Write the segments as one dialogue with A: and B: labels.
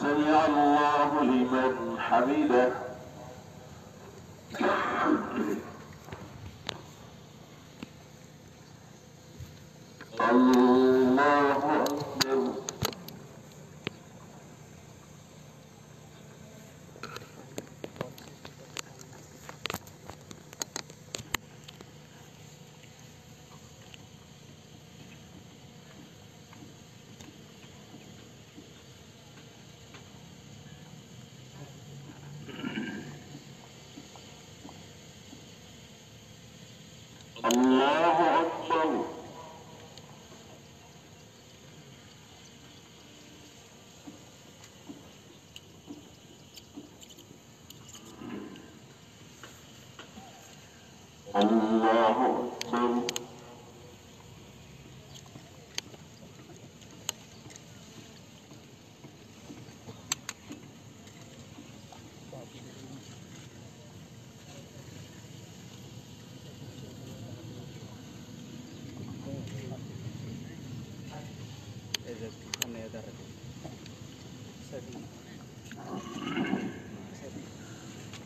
A: سمع الله لمن حمده. الله أكبر. الله أكبر. الله أكبر.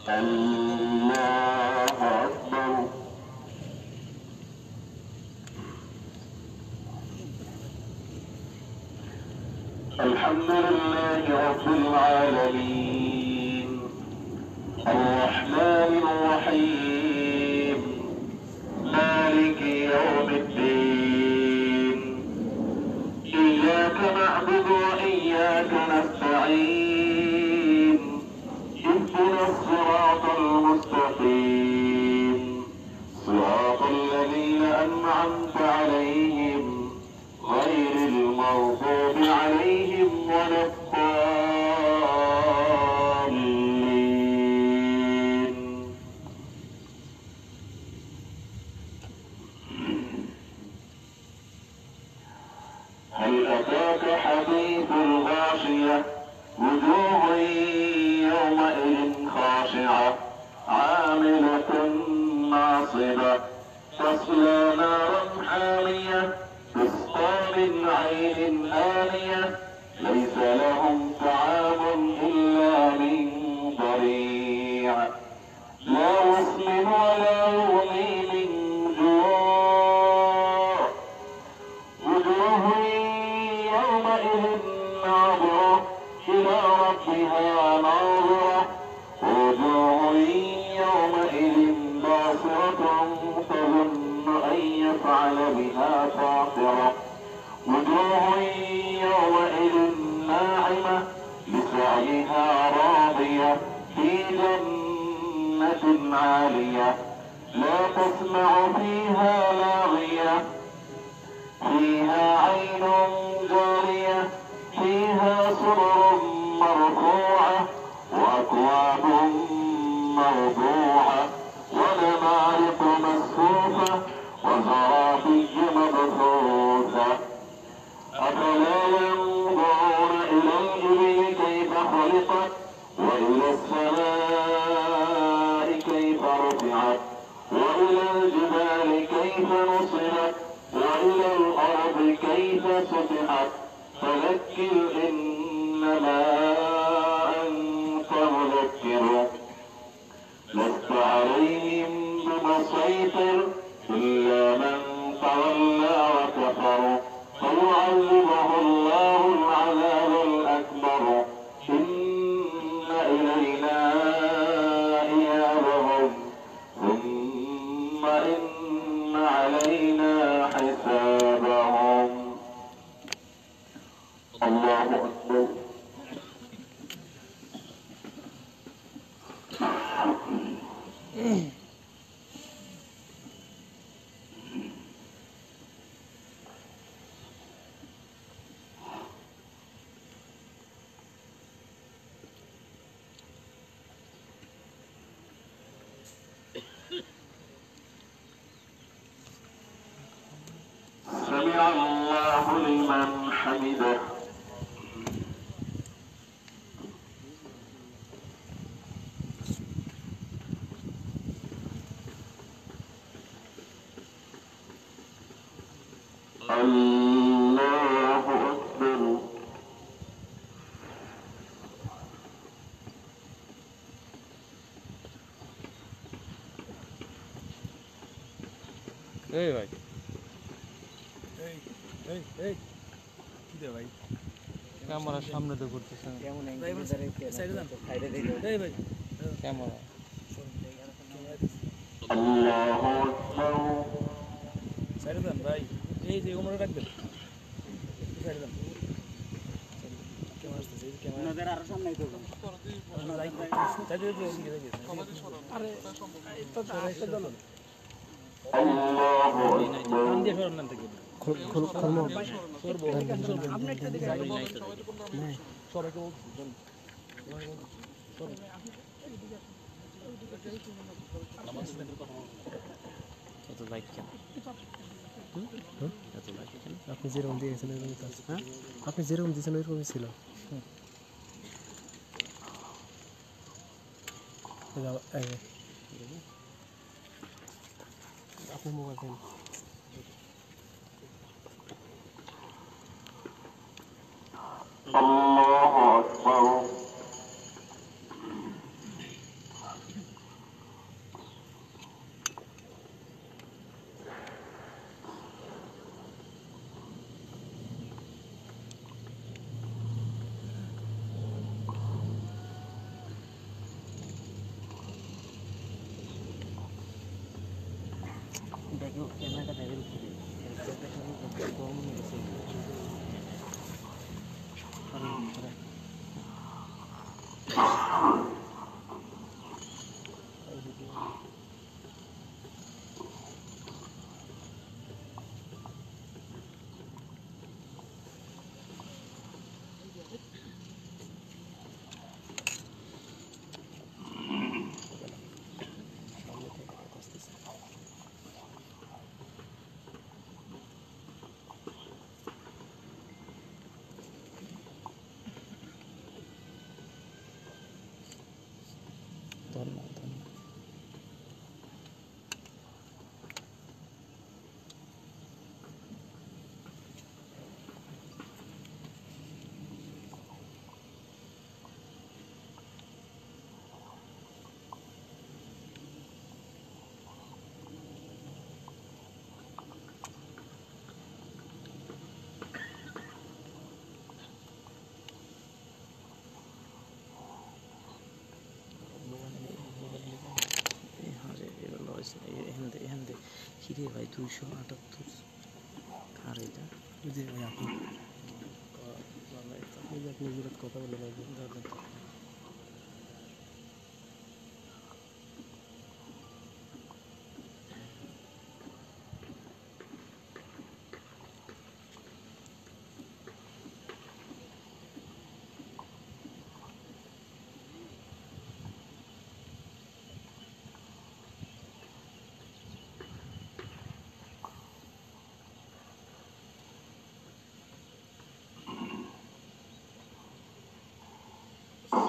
A: الله أكبر. الحمد لله رب العالمين الرحمن الرحيم مالك يوم الدين إياك نعبد وإياك نستعين اهدنا الصراط المستقيم صراط الذين أنعمت عليهم غير المغضوب عليهم ولا الضالين. هل أتاك حديث الغاشية وجوه يومئذ خاشعة عاملة ناصبة تصلى نارا حامية تسقى من عين آنية ليس لهم طعام إلا من ضريع لا يسمن ولا يغني من جوع وجوه يومئذ ناظرة إلى ربها ناظرة وجوه يومئذ باصرة تظن أن يفعل بها فاقرة وجوه يومئذ ناعمة لسعيها راضية في جنة عالية لا تسمع فيها لاغية فيها عين جارية فيها سرر مرفوعة وأكواب موضوعة ونمارق مصفوفة وزرابي مبثوثة أفلا ينظرون إلى الإبل كيف خلقت وإلى السماء كيف رفعت وإلى الجبال كيف نصبت وإلى الأرض كيف سطحت فذكر إنما أنت مذكر لست عليهم بمسيطر إلا من تولى وكفر فيعذبه الله العذاب الأكبر إن إلينا إيابهم ثم إن علينا حسابهم. الله أكبر. سمع الله لمن حمده. الله أكبر.
B: এই ভাই
C: ভাই
B: ক্যামেরার সামনে তো ঘুরতেছে ক্যামেরা
A: আল্লাহু আকবার
C: সাইডে দেন ভাই এই যে ওমরে রাখবেন সাইডে দেন ক্যামেরা আসতেছে এই ক্যামেরা ওনাদের আরো সামনে তো সাইডে আরে তো আইতে দাও
A: আল্লাহু আকবার
C: কান দিয়ে সরান থেকে
D: খুলমো
C: আপনি একটা দিকে সবাইকে বলছি
B: এত লাইক কেন এত লাইক কেন
D: আপনি যেরকম দিয়েছেন ওইরকমই তো আছে। হ্যাঁ আপনি যেরকম দিয়েছেন ওইরকমই ছিল। এই দাও, এই যে। আপনার মোবাইল দেন।
A: আল্লাহু আকবার
B: দেখো ক্যামেরাটা ব্যাগের উপরে গরম হয়ে গেছে ধন্যবাদ এখান থেকে হিরে ভাই 278 আর এটা
D: জি ভাই আপনি এই যে আপনি যেটা কথা বললেন এই যে।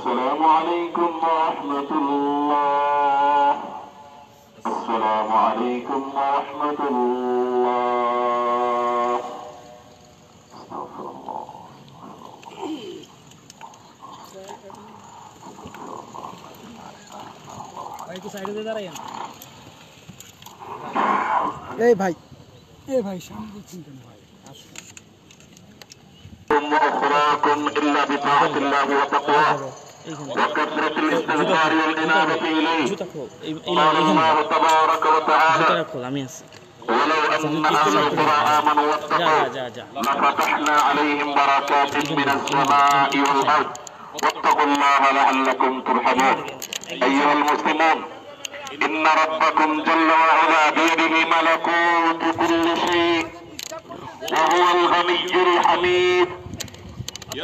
A: السلام عليكم ورحمة الله السلام عليكم ورحمة الله استغفر الله
C: ভাই একটু সাইডে দিয়ে দাঁড়াইন
D: এই ভাই সামনে দিচ্ছেন কেন ভাই?
A: أخراكم إلا بطاعة الله وتقواه وكثرة الاستغفار والإنابة إليه قال الله تبارك وتعالى
B: আমি আছি
A: ولو أن أهل القرى آمنوا واتقوا لفتحنا عليهم بركات من السماء والأرض واتقوا الله لعلكم ترحمون أيها المسلمون إن ربكم جل وعلا بيده ملكوت كل شيء وهو الغني الحميد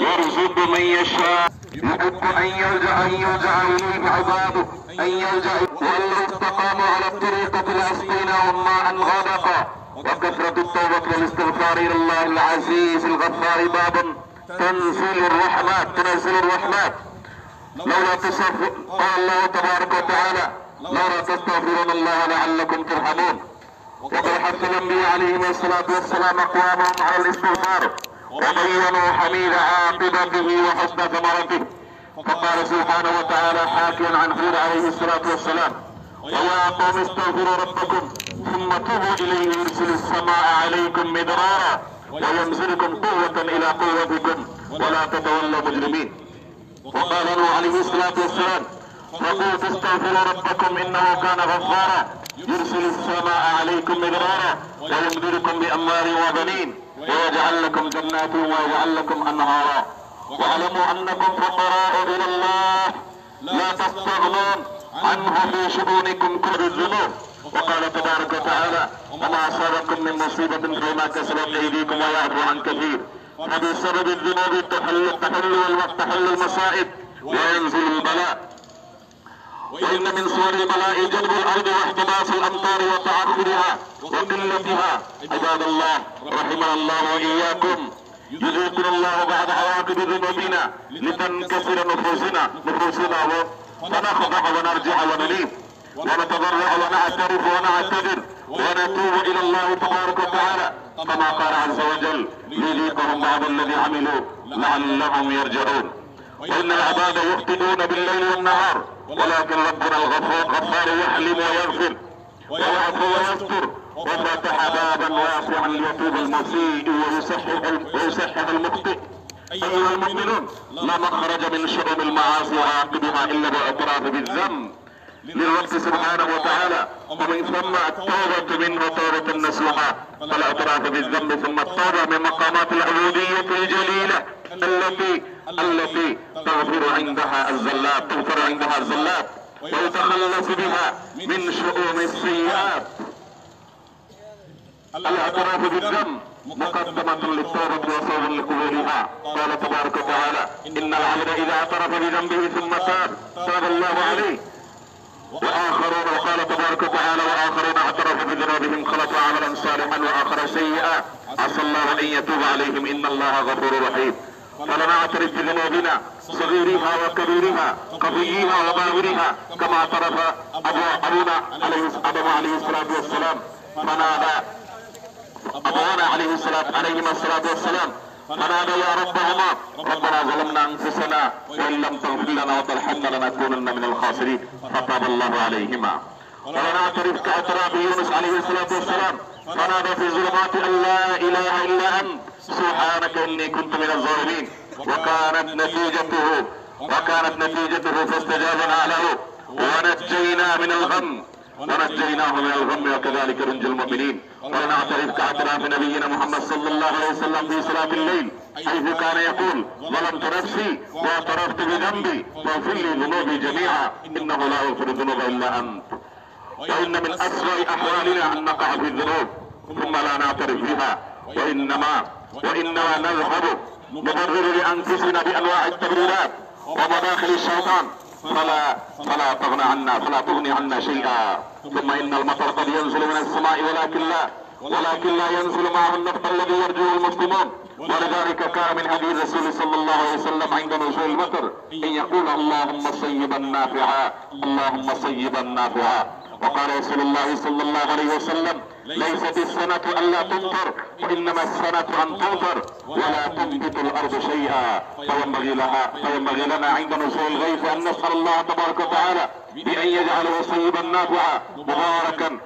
A: يرزق من يشاء يحب أن يرجع إليه عباده أن يرجع ولو استقاموا على الطريقة لأسقيناهم ماء غدقا وكثرة التوبة والاستغفار إلى الله العزيز الغفار باب تنزل الرحمات لولا تصرف قال الله تبارك وتعالى لولا تستغفرون الله لعلكم ترحمون وقد حث الأنبياء عليهم الصلاة والسلام أقوامهم على الاستغفار وبينوا حميد عاقبته وحسن ثمرته فقال سبحانه وتعالى حاكيا عن هود عليه الصلاة والسلام ويا قوم استغفروا ربكم ثم توبوا إليه يرسل السماء عليكم مدرارا وينزلكم قوة إلى قوتكم ولا تتولوا مجرمين. وقال نوح عليه الصلاة والسلام فقلت استغفروا ربكم إنه كان غفارا يرسل السماء عليكم مدرارا ويمددكم بأموال وبنين ويجعل لكم جنات ويجعل لكم أنهارا واعلموا أنكم فقراء إلى الله لا تستغنون عنه في شؤونكم كل الذنوب. وقال تبارك وتعالى وما أصابكم من مصيبة فيما كسبت أيديكم ويعفو عن كثير فبسبب الذنوب تحل المصائب وينزل البلاء. وإن من صور البلاء جلب الأرض واحتباس الأمطار وتعثرها وقلتها. عباد الله رحمنا الله وإياكم يذيقنا الله بعد عواقب ذنوبنا لتنكسر نفوسنا فنخضع ونرجع ونليم ونتضرع ونعترف ونعتذر ونتوب إلى الله تبارك وتعالى كما قال عز وجل ليذيقهم بعض الذي عملوا لعلهم يرجعون. وإن العباد يخطئون بالليل والنهار ولكن ربنا الغفار يحلم ويغفر ويعفو ويستر وفتح بابا واسعا ليتوب المسيء ويصحح المخطئ. أيها المؤمنون لا مخرج من شؤم المعاصي وعاقبها إلا بالاعتراف بالذنب للرب سبحانه وتعالى ومن ثم التوبة منه توبة نصوحا فالاعتراف بالذنب ثم التوبة من مقامات العبودية الجليلة التي تغفر عندها الزلات ويتخلص بها من شؤون السيئات. الاعتراف بالذنب مقدمة للتوبة وصوب لقبولها. قال تبارك وتعالى إن العبد إذا اعترف بذنبه ثم تاب الله عليه. وآخرون وقال تبارك وتعالى وآخرون اعترفوا بذنوبهم خلطوا عملا صالحا وآخر سيئا عسى الله أن يتوب عليهم إن الله غفور رحيم. فلنعترف بذنوبنا صغيرها وكبيرها قويها وباورها كما اعترف أبونا عليه الصلاة والسلام عليهما الصلاة والسلام فنادى يا ربنا ظلمنا أنفسنا وإن لم تغفر لنا وترحمنا لنكونن من الخاسرين فتاب الله عليهما. ولنعترف كاعتراف يونس عليه الصلاة والسلام فنادى في الظلمات أن لا إله إلا أنت سبحانك إني كنت من الظالمين وكانت نتيجته فاستجابنا له ونجيناه من الغم وكذلك ننجي المؤمنين. ولنعترف كاعتراف نبينا محمد صلى الله عليه وسلم في صلاة الليل حيث كان يقول ظلمت نفسي واعترفت بذنبي فاغفر لي ذنوبي جميعا انه لا يغفر الذنوب الا انت. وان من اسوأ احوالنا ان نقع في الذنوب ثم لا نعترف بها وانما نذهب نبرر لانفسنا بانواع التبريرات ومداخل الشيطان فلا تغني عنا شيئا. ثم ان المطر قد ينزل من السماء ولكن لا ينزل معه النفط الذي يرجوه المسلمون. ولذلك كان من هدي الرسول صلى الله عليه وسلم عند نزول المطر ان يقول اللهم صيبا نافعا. وقال رسول الله صلى الله عليه وسلم ليست السنة ألا تمطر وإنما السنة أن تمطر ولا تنبت الأرض شيئا. فينبغي لنا عند نزول الغيث أن نسأل الله تبارك وتعالى بأن يجعله صيبا نافعا مباركا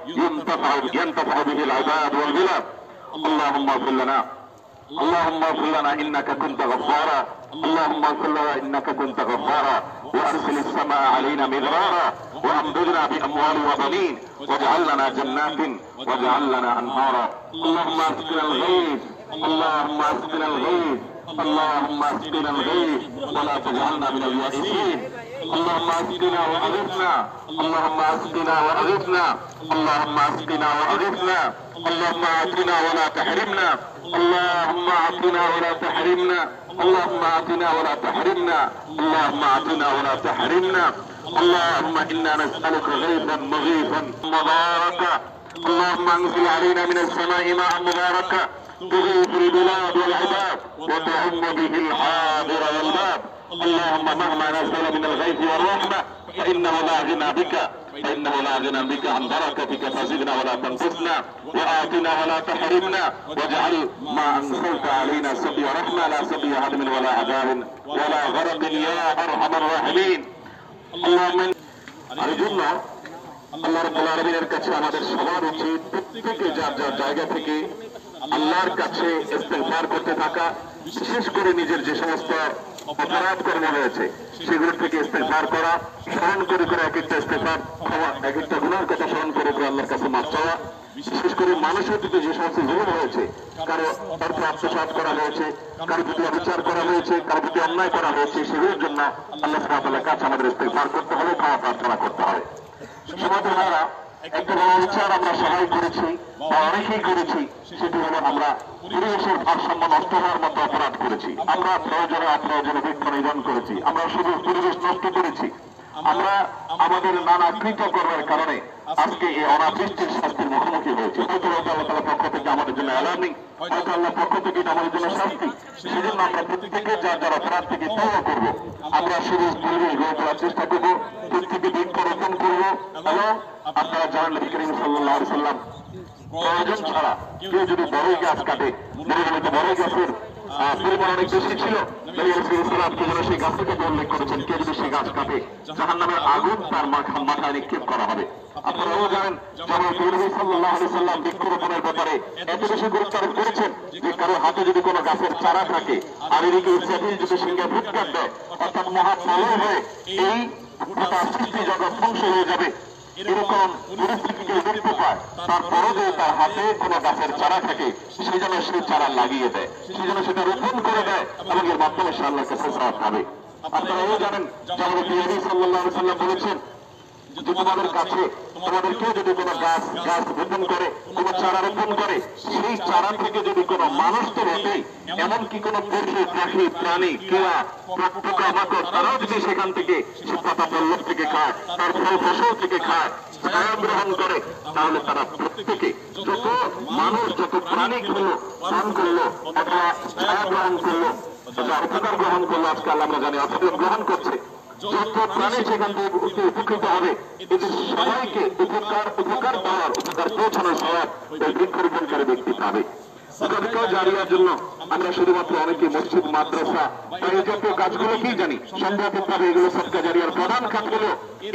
A: ينتفع به العباد والبلاد. اللهم اغفر لنا إنك كنت غفارا وأرسل السماء علينا مدرارا وأمددنا بأموال وبنين واجعل لنا جنات واجعل لنا أنهارا. اللهم اسقنا الغيث ولا تجعلنا من اليائسين. اللهم اسقنا وأغثنا اللهم اعطنا ولا تحرمنا اللهم إنا نسألك غيثا مغيثا مباركا. اللهم انزل علينا من السماء ماء مباركا تغيث البلاد والعباد وتعم به الحاضر والباب. اللهم مهما نزل من الغيث والرحمة فإنه لا غنى بك عن بركتك فزدنا ولا تنقصنا وآتنا ولا تحرمنا واجعل ما أنزلت علينا سقي رحمة لا سقي هدم ولا عذاب ولا غرق يا أرحم الراحمين. اللهم أرجو الله আল্লাহ রাব্বুল আলামিনের কাছে আমাদের সবার উচিত প্রত্যেকে যার যার জায়গা থেকে আল্লাহর কাছে ইস্তেগফার করতে থাকা, বিশেষ করে নিজের যে সমস্ত অপরাধ কর্ম রয়েছে সেগুলোর থেকে ইস্তেগফার করা, স্মরণ করে করে এক একটা ইস্তেগফার খাওয়া, এক একটা গুনাহের কথা স্মরণ করে করে আল্লাহর কাছে মাফ চাওয়া। বিশেষ করে মানুষের প্রতি যে সমস্ত জুলুম হয়েছে, কারো অর্থ আত্মসাৎ করা হয়েছে, কারো প্রতি অবিচার করা হয়েছে, কারো প্রতি অন্যায় করা হয়েছে, সেগুলোর জন্য আল্লাহ সুবহানাহু ওয়া তাআলার কাছে আমাদের ইস্তেগফার করতে হবে, ক্ষমা প্রার্থনা করতে হবে। সমাজেরা একটা বড় বিচার আমরা সবাই করেছি বা অনেকেই করেছি, সেটি হলো আমরা পরিবেশের ভারসাম্য নষ্ট হওয়ার মতো অপরাধ করেছি। আমরা প্রয়োজনে অপ্রয়োজনে বৃক্ষ নিধন করেছি, আমরা শুধু পরিবেশ নষ্ট করেছি। আমরা আমাদের নানা কৃতকর্মের কারণে আজকে এই অনাবৃষ্টির শাস্তির মুখোমুখি হয়েছে। হয়তো আল্লাহ তাআলার পক্ষ থেকে আমাদের জন্য অ্যালার্মিং, হয়তো আল্লাহর পক্ষ থেকে এটা আমাদের জন্য শাস্তি। সেজন্য আমরা প্রত্যেকে যার যার অপরাধ থেকে তওবা করব। আমরা শুধু পরিবেশ গড়ে তোলার চেষ্টা করব, প্রত্যেকে বৃক্ষরোপণ করব। এবং আপনারা জানেন নবী করিম সাল্লাল্লাহু আলাইহি ওয়াসাল্লাম প্রয়োজন ছাড়া কেউ যদি বড়ই গাছ কাটে, মরুভূমিতে বড়ই গাছের পরিমাণ অনেক বেশি ছিল, নবী রাসূলুল্লাহ সেই গাছ থেকে উল্লেখ করেছেন, কেউ যদি সেই গাছ কাটে জাহান্নামের আগুন তার মাথায় নিক্ষেপ করা হবে। আপনারাও জানেন নবী সাল্লাল্লাহু আলাইহি ওয়াসাল্লাম বৃক্ষরোপণের ব্যাপারে এত বেশি গুরুত্ব আরোপ করেছেন যে কারো হাতে যদি কোনো গাছের চারা থাকে আর এদিকে ইসরাফিল যদি সিংহে ফুৎকার দেয়, অর্থাৎ মহাপ্রলয় হয়ে এই গোটা সৃষ্টি জগৎ ধ্বংস হয়ে যাবে, এরকম পরিস্থিতিকে দেখতে পায়, তারপরও যে তার হাতে কোনো গাছের চারা থাকে সেই জন্য সেই চারা লাগিয়ে দেয়, সেই জন্য সেটা রোপণ করে দেয় এবং এর মাধ্যমে সে আল্লাহকে সওয়াব পাবে। আপনারাও জানেন নবী সাল্লাল্লাহু আলাইহি ওয়াসাল্লাম বলেছেন যে তোমাদের কাছে তোমাদের কেউ যদি কোনো গাছ রোপণ করে, কোনো চারা রোপণ করে, সেই চারা থেকে যদি কোনো মানুষ তো রোপেই, এমনকি কোনো পশু পাখি প্রাণী কেয়া পোকামাকড় তারাও যদি সেখান থেকে পাতা পল্লব থেকে খায়, তার ফল ফসল থেকে খায়, ছায়া গ্রহণ করে, তাহলে তারা প্রত্যেকে যত মানুষ যত প্রাণী গুলো পান করলো অথবা ছায়া গ্রহণ করলো, উপকার গ্রহণ করলো, আজকাল আমরা জানি অক্সিজেন গ্রহণ করছে, যত প্রাণী সেখান থেকে উপকৃত হবে, এদের সবাইকে উপকার পাওয়ার উপকার পৌঁছানোর সওয়াব ওই বৃক্ষরোপণকারী ব্যক্তি পাবে। সদকা জারিয়ার জন্য আমরা শুধুমাত্র অনেকে মসজিদ মাদ্রাসা এই জাতীয় কাজগুলোকেই জানি, সম্ভবতভাবে এগুলো সদকা জারিয়ার প্রধান খাত হলো,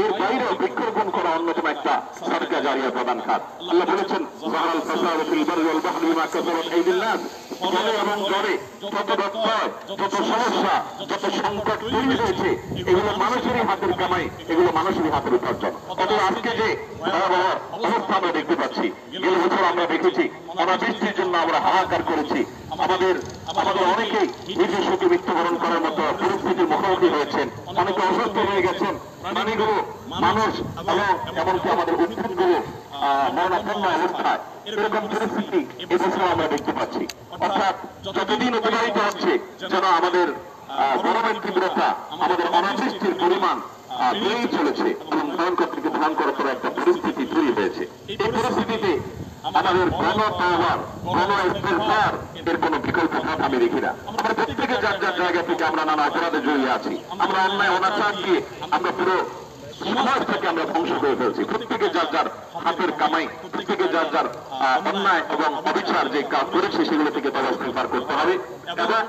A: এর বাইরেও বৃক্ষরোপণ করা অন্যতম একটা সদকা জারিয়ার প্রধান খাত। আল্লাহ বলেছেন যাহারাল ফাসাদু ফিল বাররি ওয়াল বাহরি বিমা কাসাবাত আইদিন নাস, জলে এবং জলে যত ব্যত্যয়, যত সমস্যা, যত সংকট তৈরি হয়েছে, এগুলো মানুষেরই হাতের কামাই, এগুলো মানুষেরই হাতের উপার্জন। অথবা আজকে যে ভয়াবহ অবস্থা আমরা দেখতে পাচ্ছি, গেল বছর আমরা দেখেছি অনাবৃষ্টির জন্য আমরা হাহাকার করেছি, আমাদের অনেকেই নিজস্বকে মৃত্যুবরণ করার মতো পরিস্থিতির মুখোমুখি হয়েছেন, অনেকে অসুস্থ হয়ে গেছেন, প্রাণীগুলো মানুষ এবং এমনকি আমাদের উদ্ভিদগুলো মরণাপন্ন অবস্থায়, এরকম পরিস্থিতি এবছর আমরা দেখতে পাচ্ছি। অর্থাৎ যতদিন অতিবাহিত হচ্ছে যেন আমাদের গরমের তীব্রতা, আমাদের অনাবৃষ্টির পরিমাণ বেড়েই চলেছে এবং ভয়ঙ্কর থেকে ভয়ঙ্কর একটা পরিস্থিতি তৈরি হয়েছে। এই পরিস্থিতিতে আমাদের গণতওবার, গণ-ইস্তেগফার এর কোনো বিকল্প পথ আমি দেখি না। আমরা প্রত্যেকে যার যার জায়গা থেকে আমরা নানা অপরাধে জড়িয়ে আছি, আমরা অন্যায় অনাচার দিয়ে আমরা পুরো সমাজটাকে আমরা ধ্বংস করে ফেলছি। প্রত্যেকে যার যার হাতের কামাই, প্রত্যেকে যার যার অন্যায় এবং অবিচার যে কাজ করেছে সেগুলো থেকে তওবা ইস্তেগফার করতে হবে এবং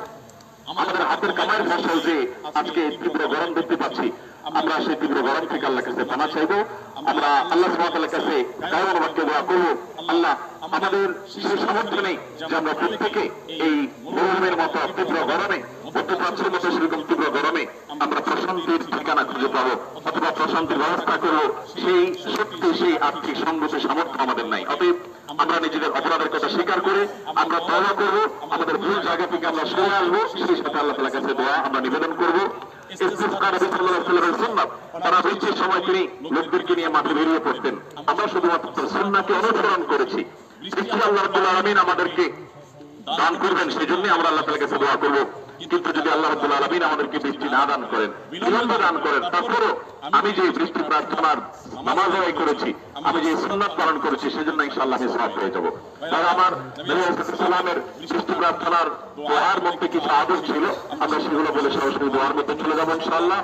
A: আমাদের হাতের কামাইয়ের ফসল যে আজকে তীব্র গরম দেখতে পাচ্ছি, আমরা সেই তীব্র গরম থেকে আল্লাহর কাছে ক্ষমা চাইবো। আমরা আল্লাহ সুবহানাহু ওয়া তাআলার কাছে কায়মন বাক্যে দোয়া করবো, আল্লাহ আমাদের সেই সামর্থ্য নেই যে আমরা প্রত্যেকে এই মরুভূমির মতো তীব্র গরমে, মধ্যপ্রাচ্যের মতো সেরকম তীব্র গরমে আমরা প্রশান্তির ঠিকানা খুঁজে পাবো অথবা প্রশান্তির ব্যবস্থা করবো, সেই শক্তি, সেই আর্থিক সঙ্গতি সামর্থ্য আমাদের নাই। অতএব আমরা নিজেদের অপরাধের কথা স্বীকার করে আমরা তওবা করবো, আমাদের ভুল জায়গা থেকে আমরা সরে আসবো, সেই সাথে আল্লাহ তাআলার কাছে দোয়া আমরা নিবেদন করবো। ইস্তিসকা নবী সাল্লাল্লাহু আলাইহি ওয়াসাল্লামের সুন্নাত, তারা বৃষ্টির সময় তিনি লোকদেরকে নিয়ে মাঠে বেরিয়ে পড়তেন, আমরা শুধুমাত্র তার সুন্নাহকে অনুসরণ করেছি। বৃষ্টি আল্লাহ রাব্বুল আলামিন আমাদেরকে দান করবেন, সেই জন্য আমরা আল্লাহ তাআলার কাছে দোয়া করবো। কিন্তু যদি আল্লাহ রাব্বুল আলামিন আমাদেরকে বৃষ্টি না দান করেন, বিলম্ব দান করেন, তারপরও আমি যে বৃষ্টি প্রার্থনার নামাজ আদায় করেছি, আমি যে সুন্নাত পালন করেছি, সেজন্য ইনশাআল্লাহ আমি সওয়াব পেয়ে যাবো। তাহলে আমার নবী সাল্লামের বৃষ্টি প্রার্থনার দোয়ার মধ্যে কিছু আদব ছিল, আমরা সেগুলো বলে সরাসরি দোয়ার মধ্যে চলে যাবো ইনশাআল্লাহ।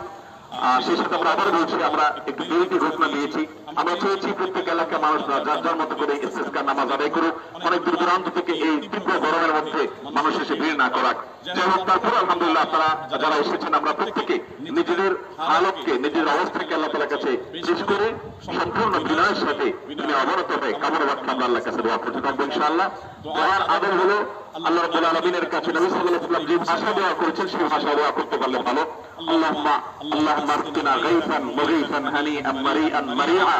A: সেই সাথে আমরা আবার বলছি, আমরা একটু দেরিতে ঘোষণা দিয়েছি, আমরা চেয়েছি প্রত্যেক এলাকার মানুষরা যার যার মতো করে ইস্তেসকার নামাজ আদায় করুক, অনেক দূর দূরান্ত থেকে এই তীব্র গরমের মধ্যে মানুষ এসে ভিড় না করাক। যাই হোক, তারপর আলহামদুলিল্লাহ আপনারা যারা এসেছেন, আমরা প্রত্যেকে নিজেদের হালতকে নিজের অবস্থাকে আল্লাহ তাআলার কাছে পেশ করে সম্পূর্ণ বিনয়ের সাথে তিনি অবনত হয়ে কামনা রাখতে আমরা আল্লাহর কাছে দোয়া করতে থাকবো ইনশাআল্লাহ। দোয়ার আদব হলো আল্লাহ রাব্বুল আলামিনের কাছে নবী সাল্লাল্লাহু আলাইহি ওয়াসাল্লাম যে ভাষা দোয়া করেছেন সেই ভাষা দোয়া করতে পারলে ভালো। আল্লাহুম্মা আসকিনা গায়সান মুগীসান হানিআন মারিআন মারিআ,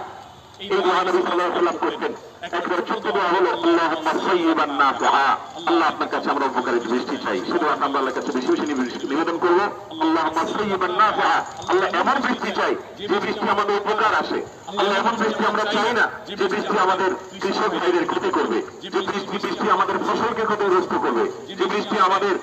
A: এই দোয়া নবী সাল্লাল্লাহু আলাইহি ওয়াসাল্লাম করতেন। একবার ছোট্ট দোয়া হলো আল্লাহুম্মা সাইয়্যিবান নাফিআ, আল্লাহ আপনার কাছে আমরা উপকারী বৃষ্টি চাই। শুধু আমরা আল্লাহর কাছে বেশি বেশি নিবেদন করব আল্লাহুম্মা সাইয়্যিবান নাফিআ, আল্লাহ এমন বৃষ্টি চাই যে বৃষ্টি আমাদের উপকার আসে। আল্লাহ এমন বৃষ্টি আমরা চাই না যে বৃষ্টি আমাদের কৃষক ভাইদের ক্ষতি করবে, যে বৃষ্টি আমাদের ফসলকে ক্ষতিগ্রস্ত করবে, যে বৃষ্টি আমাদের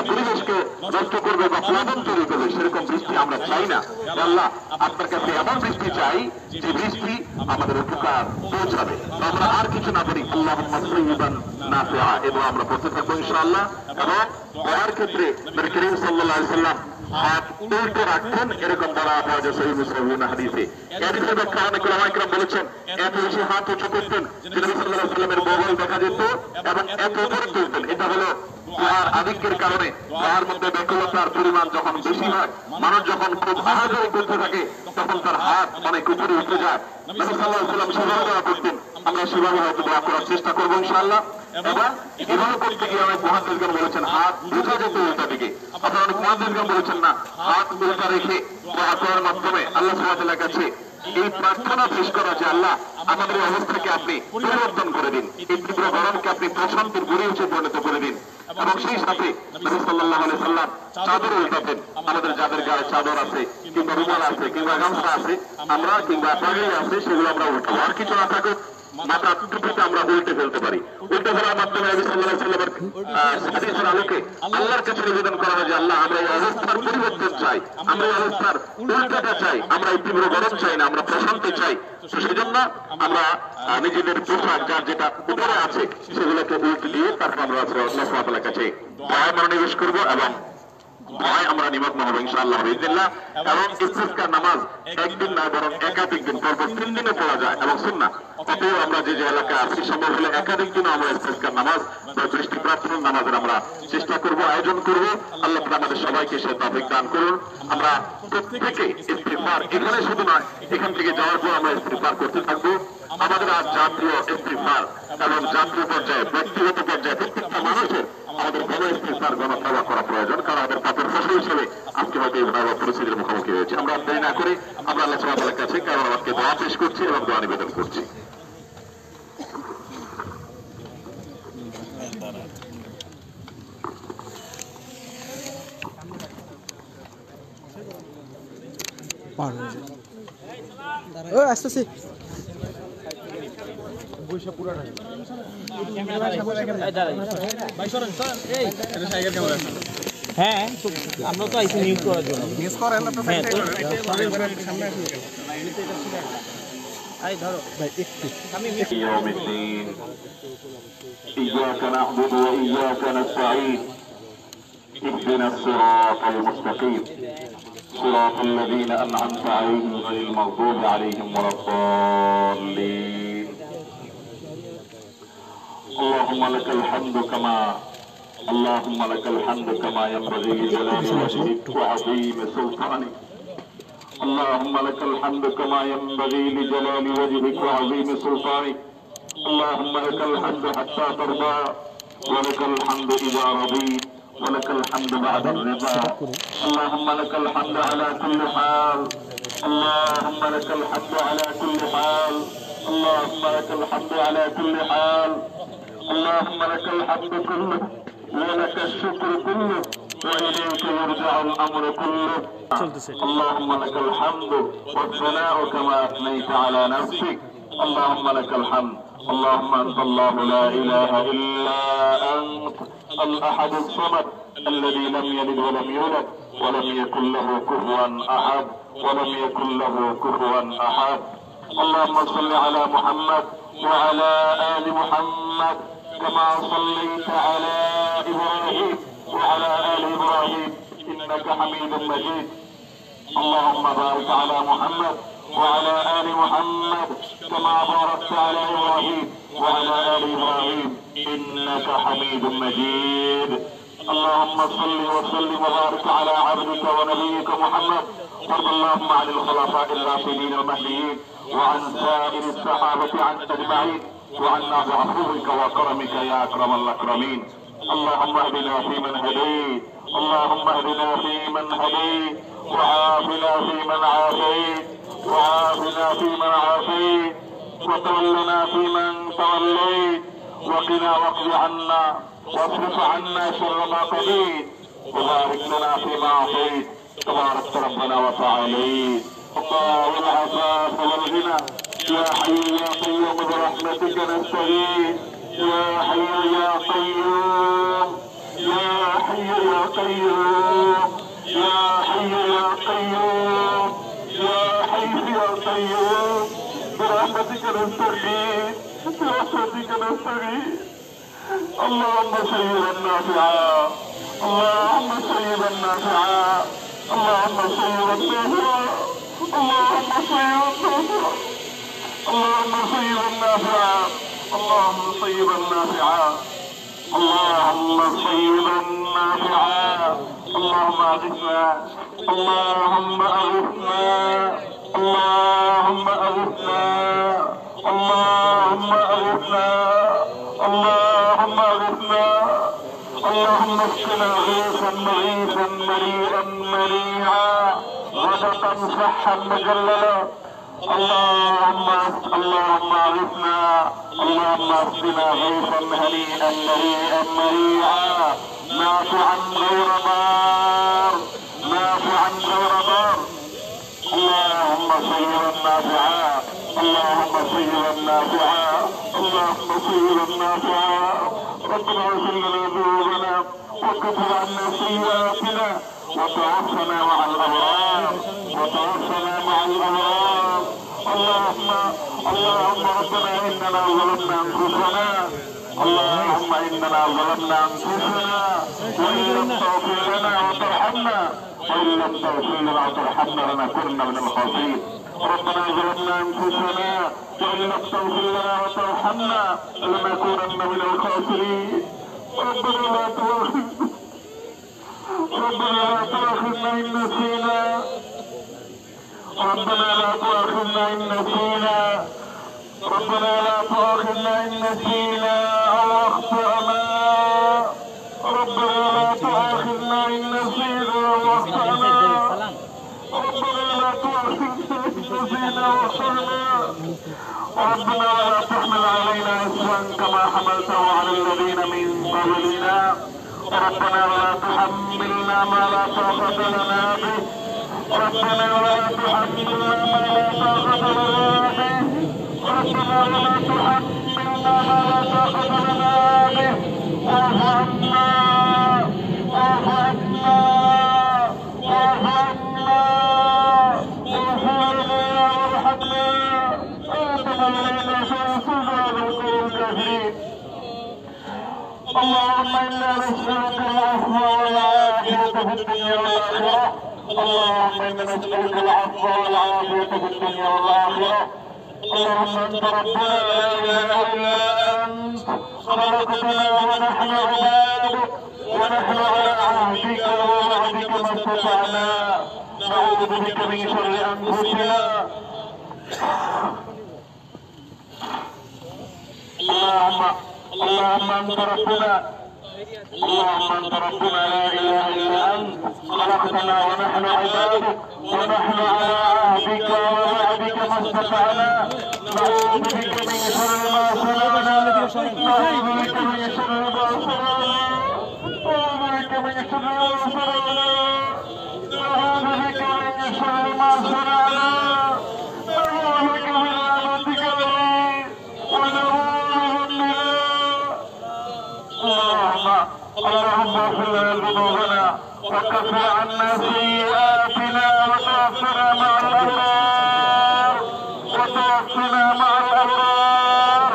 A: পরিবেশকে নষ্ট করবে বা প্লাবন তৈরি করবে, সেরকম বৃষ্টি আমরা চাই না। আল্লাহ আপনার কাছে এমন বৃষ্টি চাই যে বৃষ্টি আমাদের উপকার পৌঁছাবে। আমরা আর কিছু না করি আল্লাহুম্মা সাইয়্যিবান নাফিআ, এবং আমরা পড়তে থাকবো ইনশাআল্লাহ। এবং দোয়ার ক্ষেত্রে নবী করিম সাল্লাল্লাহু আলাইহি ওয়াসাল্লাম হাত উল্টো রাখতেন, এরকম বলা হয়েছে সহিহ মুসলিম হাদিসে। হাদিসের ব্যাখ্যা অনেক ওলামা কিরাম বলেছেন এত বেশি হাত উঁচু করতেন যে নবী সাল্লাল্লাহু আলাইহি ওয়াসাল্লামের বগল দেখা যেত এবং এত উপরে তুলতেন। এটা হলো দোয়ার আধিক্যের কারণে। দোয়ার মধ্যে ব্যাকুলতার পরিমাণ যখন বেশি হয়, মানুষ যখন খুব আহাজারি করতে থাকে, তখন তার হাত অনেক উপরে উঠে যায়। নবী সাল্লাল্লাহু আলাইহি ওয়াসাল্লাম সেভাবে দোয়া করতেন, আমরা সেভাবে হয়তো দোয়া করার চেষ্টা করবো ইনশাআল্লাহ। এবং এভাবে করতে গিয়ে অনেক মুহাদ্দিসগণ বলেছেন হাত উঠে যেত উল্টা দিকে। আপনারা অনেক মুহাদ্দিসগণ বলেছেন না, হাত উল্টা রেখে দোয়া করার মাধ্যমে আল্লাহ সুবহানাহু ওয়া তাআলার কাছে এই প্রার্থনা পেশ করা যে আল্লাহ আমাদের অবস্থাকে আপনি পরিবর্তন করে দিন, এই তীব্র গরমকে আপনি প্রশান্তির পরিবেশে পরিণত করে দিন। এবং সেই সাথে নবী সাল্লাল্লাহু আলাইহি ওয়াসাল্লাম চাদর উল্টাতেন। আমাদের যাদের গায়ে চাদর আছে কিংবা রুমাল আছে কিংবা গামছা আছে আমরা কিংবা পাগড়ি আছে, সেগুলো আমরা উল্টাবো। আর কিছু না থাকুক মাথা টুপিতে আমরা উল্টে ফেলতে পারি। উল্টে ফেলার মাধ্যমে নবী সাল্লাল্লাহু আলাইহি ওয়াসাল্লামের হাদিসের আলোকে আল্লাহর কাছে নিবেদন করা হয় যে আল্লাহ আমরা এই অবস্থার পরিবর্তন চাই, আমরা এই অবস্থার উল্টাটা চাই, আমরা এই তীব্র গরম চাই না, আমরা প্রশান্তি চাই। তো সেই জন্য আমরা নিজেদের পোশাক যার যেটা উপরে আছে সেগুলোকে উল্টে দিয়ে তারপর আমরা আল্লাহ সুবহানাহু ওয়া তাআলার কাছে দোয়ায় মনোনিবেশ করবো এবং দোয়ায় আমরা নিমগ্ন হবো ইনশাআল্লাহ বিইজনিল্লাহ। এবং ইস্তিসকার নামাজ একদিন না বরং একাধিক দিন পরপর 3 দিনে পড়া যায় এবং সুন্নাহ। অতএব আমরা যে এলাকায় আছি সম্ভব হলে একাধিক দিন আমরা ইস্তিসকার নামাজ বা বৃষ্টি প্রার্থনার নামাজের আমরা চেষ্টা করব, আয়োজন করব। আল্লাহ তাআলা আমাদের সবাইকে সে তৌফিক দান করুন। আমরা প্রত্যেকে ইস্তিগফার, এখানে শুধু নয় এখান থেকে যাওয়ার পর আমরা ইস্তিগফার করতে থাকবো। আমাদের আজ জাতীয় ইস্তিগফার এবং জাতীয় পর্যায়ে ব্যক্তিগত পর্যায়ে প্রত্যেকটা মানুষের আমাদের গণ ইস্তিগফার গণ তওবা করা প্রয়োজন, কারণ আমাদের পাপের ফসল হিসেবে আজকে হয়তো এই ভয়াবহ পরিস্থিতির মুখোমুখি হয়েছে। আমরা দেরি না করে আমরা আল্লাহ সুবহানাহু ওয়া তাআলার কাছে কারণ আমাকে দোয়া পেশ করছি এবং দোয়া নিবেদন করছি।
D: আসতেছি
B: হ্যাঁ আমরা তো আইসি নিউজ করার জন্য হ্যাঁ ধরো
A: يوم الدين إياك نعبد وإياك نستعين اهدنا الصراط المستقيم صراط الذين أنعمت عليهم غير المغضوب عليهم ولا الضالين اللهم لك الحمد كما ينبغي لجلال وجهك وعظيم سلطانك اللهم لك الحمد كما ينبغي لجلال وجهك وعظيم سلطانك اللهم لك الحمد حتى ترضى ولك الحمد إذا رضيت ولك الحمد بعد الرضا اللهم لك الحمد على كل حال اللهم لك الحمد على كل حال اللهم لك الحمد على كل حال اللهم لك الحمد كله ولك الشكر كله وإليك يرجع الأمر كله اللهم لك الحمد والثناء كما أثنيت على نفسك اللهم لك الحمد اللهم أنت الله لا إله إلا أنت الأحد الصمد الذي لم يلد ولم يولد ولم يكن له كفوا أحد ولم يكن له كفوا أحد اللهم صل على محمد وعلى آل محمد كما صليت على إبراهيم وعلى آل إبراهيم إنك حميد مجيد اللهم بارك على محمد وعلى آل محمد كما باركت على إبراهيم وعلى آل إبراهيم إنك حميد مجيد اللهم صل وسلم وبارك على عبدك ونبيك محمد. وارض اللهم عن الخلفاء الراشدين المهديين وعن سائر الصحابة عن اجمعين وعنا بعفوك وكرمك يا اكرم الاكرمين. اللهم اهدنا فيمن هديت، اللهم اهدنا فيمن هديت، وعافنا فيمن عافيت، وعافنا فيمن عافيت، وتولنا فيمن توليت، وقنا واقض عنا واصرف عنا شر ما قضيت، وبارك لنا فيما اعطيت، تبارك ربنا وتعاليت. الله العفاف والغنى، يا حي يا قيوم برحمتك نستغيث، يا حي يا قيوم، يا حي يا قيوم، يا حي يا قيوم، يا حي يا قيوم، برحمتك نستغيث، برحمتك نستغيث. اللهم سيدا نافعا، اللهم سيدا نافعا، اللهم سيدا نافعا، اللهم سيدا نافعا، اللهم سيدا نافعا، اللهم سيدا نافعا، اللهم سيدا نافعا، اللهم اغثنا، اللهم اغثنا، اللهم اغثنا، اللهم اغثنا، اللهم اغثنا، اللهم اسقنا غيثا مغيثا مريئا مريعا غدقا صحا مجللا. اللهم اغثنا، اللهم اسقنا غيثا هنيئا مريئا مريعا نافعا غير ضار، نافعا غير ضار. اللهم سيرا نافعا، اللهم سيرا نافعا، اللهم سيرا نافعا. ربنا اغفر لنا ذنوبنا وكفر عنا سيئاتنا وتوفنا مع الابرار، وتوفنا مع الابرار. اللهم ربنا اننا ظلمنا انفسنا، اللهم اننا ظلمنا انفسنا وان لم تغفر لنا وترحمنا، وان لم تغفر لنا وترحمنا لنكونن من الخاسرين. ربنا ظلمنا انفسنا وان لم تغفر لنا وترحمنا لنكونن من الخاسرين. ربنا لا تؤاخذنا، ربنا لا تؤاخذنا ان نسينا، ربنا لا تؤاخذنا ان نسينا، ربنا لا تؤاخذنا ان نسينا او اخطانا، ربنا لا تؤاخذنا ان نسينا او اخطانا، ربنا لا تؤاخذنا ان نسينا او اخطانا. ربنا ولا تحمل علينا اسرا كما حملته على الذين من قبلنا، ربنا ولا تحملنا ما لا طاقة لنا به، ربنا ولا تحملنا ما لا طاقة لنا به، ربنا ولا تحملنا ما لا طاقة لنا به. واعف عنا، واعف عنا، واعف عنا، واغفر لنا وارحمنا، انت مولانا فانصرنا على القوم الكافرين. اللهم انا نسألك العفو والعافية في الدنيا والآخرة، اللهم انا نسألك العفو والعافية في الدنيا والآخرة. اللهم انت ربنا لا اله الا انت، خلقتنا ونحن عبادك، ونحن على عهدك ووعدك ما استطعنا، نعوذ بك من شر انفسنا. اللهم انت ربنا، اللهم انت ربنا لا اله الا انت، خلقتنا ونحن عبادك، ونحن على عهدك ووعدك ما استطعنا، نعوذ بك من شر ما صنعنا، نعوذ بك من شر ما صنعنا، نعوذ بك من شر ما صنعنا، نعوذ بك من شر ما صنعنا، نعوذ بك من لعنتك عليك ونعوذ بك. اللهم اغفر لنا ذنوبنا وكفر عنا سيئاتنا وتوفنا مع الابرار، وتوفنا مع الابرار.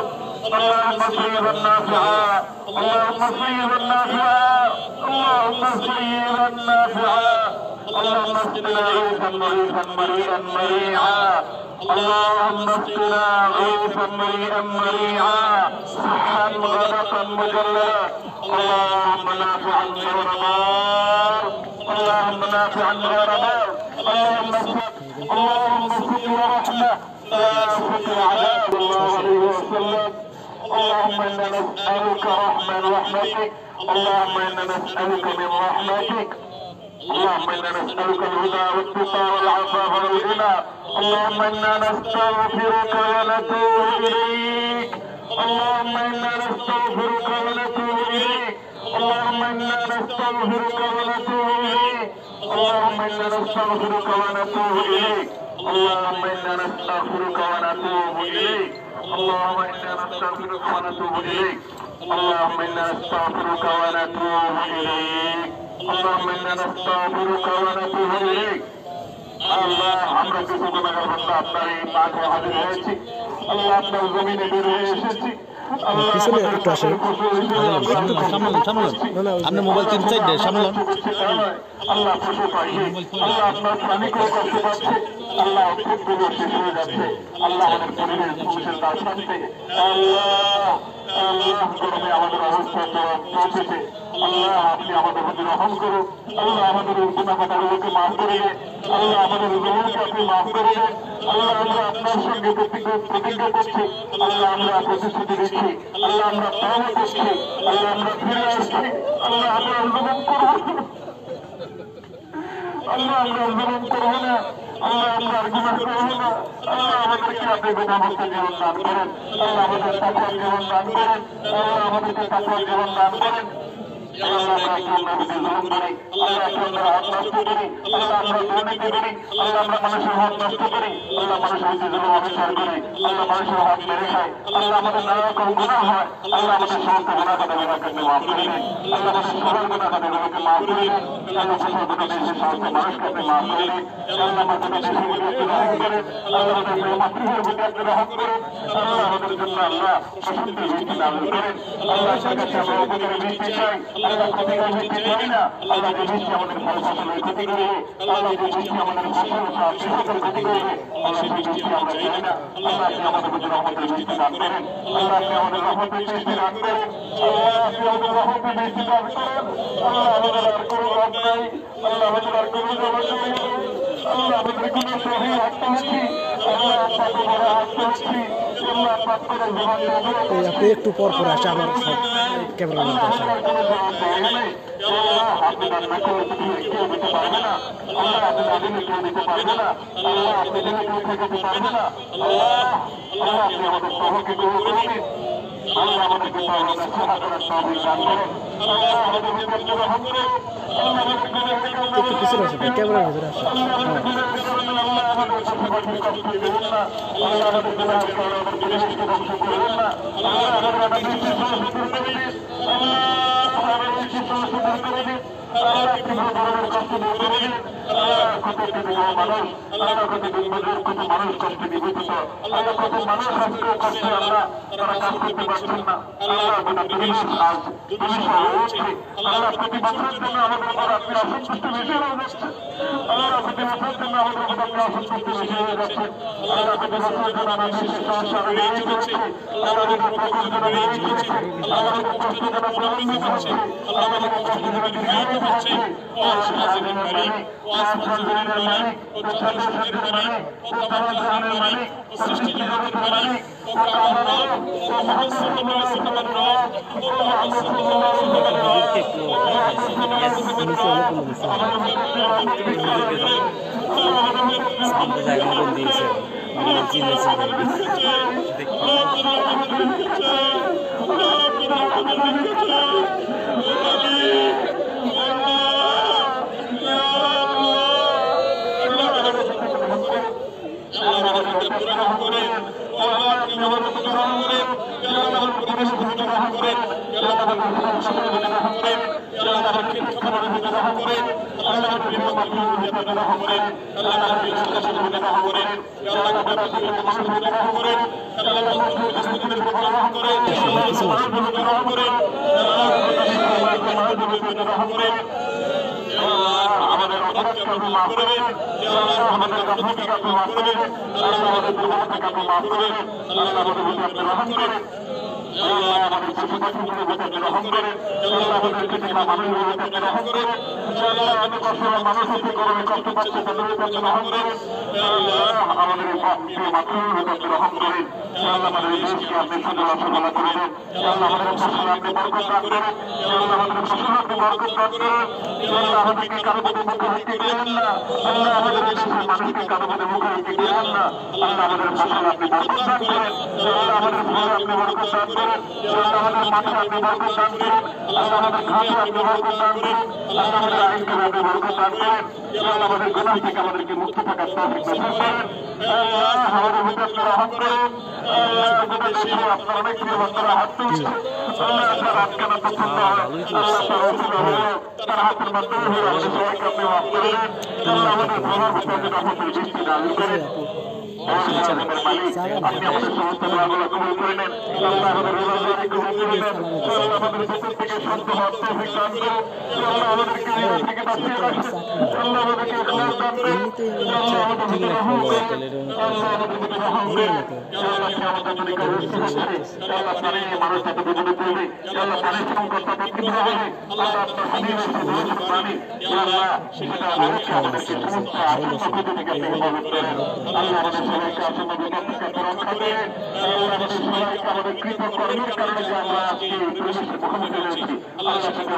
A: اللهم سيدا نافعا، اللهم سيدا نافعا، اللهم سيدا نافعا، اللهم اسقنا غيثا مغيثا مريئا مريعا، اللهم اسقنا غيثا مريئا مريعا صحا غدقا مجللا. اللهم نافعا غير ضار اللهم نافعا غير ضار اللهم صل ورحمه لا صل عذاب الله عليه وسلم. اللهم انا نسالك رحمتك اللهم انا نسالك من رحمتك اللهم انا نسالك الهدى والتقى والعفاف والغنى. اللهم انا نستغفرك ونتوب اليك اللهم انا نستغفرك ونتوب اليك اللهم انا نستغفرك ونتوب اليك اللهم انا نستغفرك ونتوب اليك اللهم انا نستغفرك ونتوب اليك اللهم انا نستغفرك ونتوب اليك اللهم انا نستغفرك ونتوب اليك اللهم انا نستغفرك ونتوب اليك. আল্লাহ আমরা কিছু গুনাহগার বান্দা আপনার এই মাঠে হাজির হয়েছি আল্লাহ আপনার জমিনে বের হয়ে এসেছি
D: পিছনে একটু আসেন
C: আপনি মোবাইল 3-4 সামলান
A: আল্লাহ পশু পাখি আল্লাহ আপনার প্রাণীকেও কষ্ট পাচ্ছে আল্লাহ খুবগুলো শেষ হয়ে যাচ্ছে আল্লাহ আমাদের পরিবেশ পৌঁছে তার সাথে আল্লাহ আল্লাহ গরমে আমাদের অবস্থা পৌঁছেছে আল্লাহ আপনি আমাদের প্রতি রহম করুন আল্লাহ আমাদের গুনাহগারগুলোকে মাফ করে দিন আল্লাহ আমাদের জমিনকে আপনি মাফ করে দিন আল্লাহ আমরা আপনার সঙ্গে প্রতিজ্ঞা করছি আল্লাহ আমরা প্রতিশ্রুতি দিচ্ছি আল্লাহ আমরা তওবা করছি আল্লাহ আমরা ফিরে আসছি আল্লাহ আমরা জুলুম করব আল্লাহ আমরা জুলুম করব না আল্লাহ আমরা গুনাহ করব না আল্লাহ আমাদেরকে আপনি গুনাহমুক্ত জীবন দান করেন আল্লাহ আমাদের তাকওয়া জীবন দান করেন আল্লাহ আমাদেরকে তাকওয়া জীবন দান করেন আল্লাহ আমরা জুলুম করি আল্লাহ আমরা হক নষ্ট করি আল্লাহ আমরা দুর্নীতি করি আল্লাহ আমরা মানুষের হক নষ্ট করি আল্লাহ মানুষের প্রতি জুলুম অবিচার করি আল্লাহ মানুষের হক মেরে খাই আল্লাহ আমাদের নানা রকম গুনাহ হয় আল্লাহ আমাদের সমস্ত গুনাহ খাতাগুলোকে মাফ করে দিন আল্লাহ আমাদের সবার গুনাহ খাতাগুলোকে মাফ করে দিন আল্লাহ সকল গোটা দেশের সমস্ত মানুষকে আপনি মাফ করে দিন আল্লাহ আমাদের দেশের প্রতি আপনি রহম করেন আল্লাহ আমাদের মাতৃভূমির প্রতি আপনি রহম করেন আল্লাহ আমাদের জন্য আল্লাহ প্রশান্তির বৃষ্টি নাযিল করেন আল্লাহ আপনার কাছে আমরা উপকারের বৃষ্টি চাই আল্লাহ ক্ষতিকর বৃষ্টি চাই না আল্লাহ যে বৃষ্টি আমাদের ফসলের ক্ষতি করবে আল্লাহ যে বৃষ্টি আমাদের ফসল কৃষকের ক্ষতি করবে আল্লাহ সেই বৃষ্টি আমরা চাই না আল্লাহ আপনি আমাদের প্রতি রহমতের বৃষ্টি দান করেন আল্লাহ আপনি আমাদের রহমতের বৃষ্টি দান করেন আল্লাহ আপনি আমাদের রহমতের বৃষ্টি দান করেন আল্লাহ আমাদের আর কোনো রব নাই আল্লাহ আমাদের আর কোনো জবাব নেই আল্লাহ আমাদের কোনো সহি হাঁটতে হচ্ছি আল্লাহ আপনাকে বড় হাঁটতে হচ্ছি আল্লাহ পাক করে জীবন
D: এই আপনি একটু পর পর আসে আবার সব ক্যামেরার মধ্যে আসেন
A: আপনি রান্না করলে কেউ দিতে পারবে না আল্লাহ আপনি না দিলে কেউ দিতে পারবে না আল্লাহ আপনি দিলে কেউ ঠেকাতে পারবে না আল্লাহ আল্লাহ আপনি আমাদের সহকে গ্রহণ করে দিন আল্লাহ আমাদেরকে তাওবা নসিহত করার তৌফিক দান করেন আল্লাহ আমাদের উপর আপনি রহম করুন আল্লাহ আমাদের গুনাহের কারণে
D: একটু পিছনে আসেন ক্যামেরার ভিতরে আসেন
A: আল্লাহ আমাদের পশুপাখির কষ্ট দেবেন না আল্লাহ আমাদের গুনাহের কারণে আমাদের পরিবেশকে ধ্বংস করবেন না আল্লাহ আমাদের বৃষ্টির সমস্যা দূর করে দিন আল্লাহ আমাদের বৃষ্টির সমস্যা দূর করে দিন আল্লাহ তীব্র গরমের কষ্ট দূর করে দিন আল্লাহ কত বিধবা মানুষ আল্লাহ কত দিনমজুর কত মানুষ কষ্টে নিবেদিত আল্লাহ কত মানুষ আজকে কষ্টে আল্লাহ তারা কাজ করতে পারছেন না আল্লাহ গোটা পরিবেশ আজ দুর্বিষহ হয়ে উঠছে আল্লাহ প্রতি বছরের জন্য আমাদের উপর আপনি অসন্তুষ্ট বেশি হয়ে যাচ্ছে আল্লাহ প্রতি বছরের জন্য আমাদের উপর আপনি অসন্তুষ্ট বেশি হয়ে যাচ্ছে আল্লাহ প্রতি বছরের জন্য আমাদের দেশের সমস্যা বেড়েই চলছে আল্লাহ আমাদের প্রকল্প যেন বেড়েই চলছে আল্লাহ আমাদের কষ্ট যেন প্রলম্বিত হচ্ছে আল্লাহ আমাদের কষ্ট যেন দীর্ঘায়িত হচ্ছে ও সারাদিনের মালিক ও আসমানের মালিক ও চন্দ্রসূর্যের মালিক ও তারাজাহানের মালিক ও সৃষ্টি জগতের মালিক ও কামরার রব ও মুহাম্মদ সাল্লাল্লাহু আলাইহি ওয়াসাল্লামের রব ও মুহাম্মদ সাল্লাল্লাহু আলাইহি ওয়াসাল্লামের রব ও মুহাম্মদ সাল্লাল্লাহু আলাইহি ওয়াসাল্লামের আমাদের অপরাধকে আপনি মাফ করে দিন আমাদের গাফলতিকে আপনি মাফ করে দিন আমাদের দুর্বলতাকে আপনি মাফ করে দিন আমাদের প্রতি আপনি রহম করেন আল্লাহ আমাদের পশু পাখিগুলোর উপর রহম করেন, আল্লাহ আমাদেরকে যারা মানুষের উপর রহম করেন, আল্লাহ আমি কষ্ট মানুষ হতে গরমে কষ্ট পাচ্ছে তাদের উপর রহম করেন, আল্লাহ আমাদের মাতৃভূমির উপর রহম করেন, আল্লাহ আমাদের দেশকে আপনি সুন্দর সফলা করে দেন, আল্লাহ আমাদের ফসল আপনি বরকত দান করেন, আল্লাহ আমাদের ফসল আপনি বরকত দান করেন, আল্লাহ আমাদেরকে কারো প্রতি মুখোমুখি করেন না, আল্লাহ আমাদের দেশের মানুষকে কারো প্রতি মুখোমুখি করেন না, আল্লাহ আমাদের ফসল আপনি বরকত দান করেন, আল্লাহ আমাদের ফসল আপনি বরকত দান করেন, আল্লাহ আমাদের মাঠে আপনি বরকত দান করেন, আল্লাহ আমাদের ঘাসে আপনি বরকত দান করেন, আল্লাহ আমাদের আইনকে আপনি বরকত দান করেন, আল্লাহ আমাদের গুনাহ থেকে আমাদেরকে মুক্ত থাকার তৌফিক দান করেন, আল্লাহ আমাদের ভিতরে আপনি রহম করেন, আল্লাহ গোটা দেশে আপনার অনেক প্রিয় বান্দারা হাত তুলছে, আল্লাহ তার আটকানা পছন্দ হয়, আল্লাহ তার অসুবিধা হলো তার হাতের মাধ্যমে হয়ে আমাদের সবাইকে আপনি মাফ করে দেন, আল্লাহ আমাদের সবার ভিতরে রহমতের বৃষ্টি দান করেন, আপনি আমাদের সমস্ত দোয়াগুলো কবুল করে নেন, আল্লাহ আমাদের রোজাদারি কবুল করে নেন, আল্লাহ আমাদের ভিতর থেকে শান্ত হওয়ার তৌফিক দান করুন, আল্লাহ আমাদেরকে রিয়া থেকে বাঁচিয়ে রাখেন, আল্লাহ আমাদেরকে ইখলাস দান করেন, আল্লাহ আমাদেরকে রহম করেন, আল্লাহ আমাদেরকে রহম করেন, আল্লাহ কিয়ামতের দিনে কবুল হচ্ছে, আল্লাহ পানি মানুষ যত বিপদে পড়বে, আল্লাহ পানির সংকট তত তীব্র হবে, আল্লাহ আপনার হাবিবের সুদর্শন পানি, আল্লাহ সেটা আরেকটা আমাদেরকে সমস্ত আসন্ন ক্ষতি থেকে আপনি হেফাজত করেন, আল্লাহ আমাদের সবাইকে আসন্ন বিপদ থেকে রক্ষা দেন, আল্লাহ আমাদের সবাইকে আমাদের কৃতকর্মের কারণে যে আমরা আজকে এই পরিবেশের মুখোমুখি হয়েছি, আল্লাহ সেটা